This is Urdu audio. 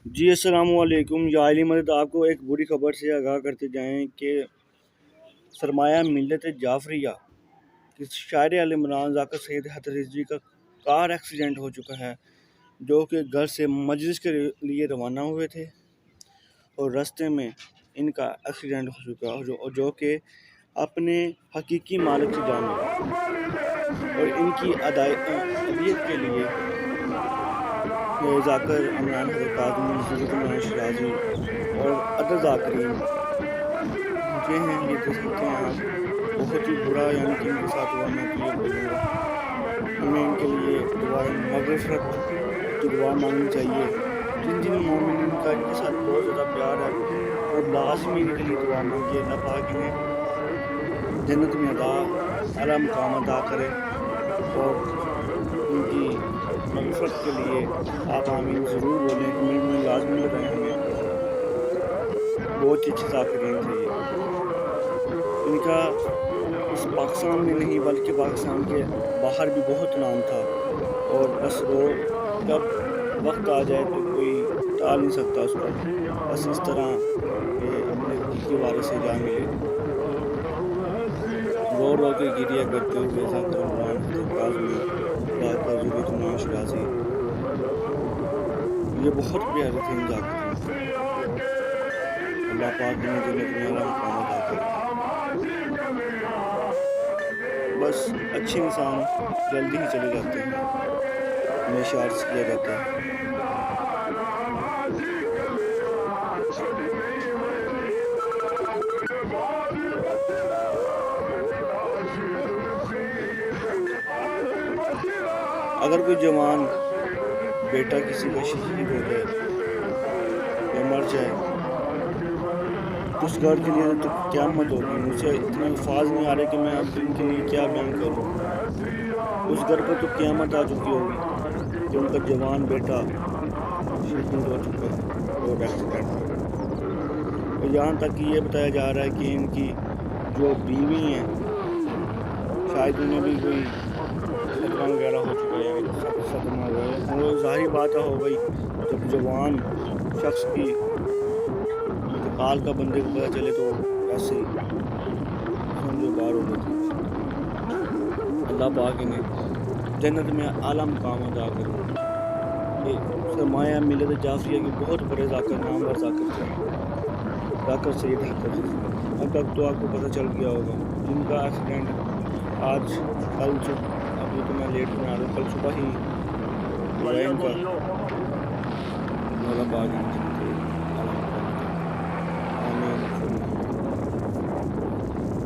جی السلام علیکم۔ یا علی مدد آپ کو ایک بری خبر سے آگاہ کرتے جائیں کہ سرمایہ ملت جعفریہ کی شاعر علی عمران ذاکر سید حیدر رضوی کا کار ایکسیڈنٹ ہو چکا ہے، جو کہ گھر سے مجلس کے لیے روانہ ہوئے تھے اور راستے میں ان کا ایکسیڈنٹ ہو چکا، جو کہ اپنے حقیقی مالک سے جانے اور ان کی ادائیت کے لیے ذاکر عمران حضرت کاظمی ضرورت عمران شرازی اور عدد ذاکرین یہ ہیں، یہ دیکھ سکتے ہیں آپ، بہت ہی برا یعنی کہ ان کے ساتھ ہوا۔ میں تو یہ بولوں گا ہمیں ان کے لیے دعائیں مغفرت کی دعا مانگنی چاہیے۔ جن مومنین کا ان کے ساتھ بہت زیادہ پیار ہے وہ لازمی ان کے لیے دعا مانگیے، اللہ پاک انہیں جنت میں اعلیٰ مقام عطا کرے اور ان کی مغفرت کے لیے آپ آمین ضرور بولیں، کمنٹ میں لازمی لگائیں ہمیں۔ بہت ہی اچھے ذاکرین تھے یہ، ان کا اس پاکستان میں نہیں بلکہ پاکستان کے باہر بھی بہت نام تھا، اور بس وہ جب وقت آ جائے تو کوئی ٹال نہیں سکتا اس کو، بس اس طرح کہ اپنے حقیقی وارث سے جا ملے۔ رو رو کے گریہ کرتے ہوئے ذاکر عمران حضرت کاظمی ذاکر ضرورت عمران شرازی، یہ بہت پیارے تھے ان ذاکرین، اللہ پاک انہیں جنت میں اعلیٰ مقام عطا کرے۔ بس اچھے انسان جلدی ہی چلے جاتے ہیں، ہمیشہ عرض کیا جاتا ہے۔ اگر کوئی جوان بیٹا کسی کا شہید ہو جائے یا مر جائے تو اس گھر کے لیے تو قیامت ہوگی۔ مجھے اتنے الفاظ نہیں آ رہے کہ میں اب ان کے لیے کیا بیان کروں۔ اس گھر پر تو قیامت آ چکی ہوگی کہ ان کا جوان بیٹا شہید ہو چکا ہے روڈ ایکسیڈنٹ میں، اور یہاں تک کہ یہ بتایا جا رہا ہے کہ ان کی جو بیوی ہیں شاید انہیں بھی کوئی صدمہ وغیرہ ہو چکا ہے، سخت صدمہ ہوا ہے۔ وہ ظاہری بات ہو گئی جب جوان شخص کی انتقال کا بندے کو پتہ چلے تو ایسے ہی سمجھو بار ہو جاتی ہے۔ اللہ پاک انہیں جنت میں اعلیٰ مقام عطا کرے۔ یہ سرمایہ ملت جعفریہ کے بہت بڑے ذاکر، نامور ذاکر تھے، ذاکر سید حیدر رضوی۔ اب تک تو آپ کو پتہ چل گیا ہوگا جن کا ایکسیڈنٹ آج کل ابھی تو میں لیٹ میں آ رہا ہوں، کل صبح ہی ہوا ان کا، اللہ پاک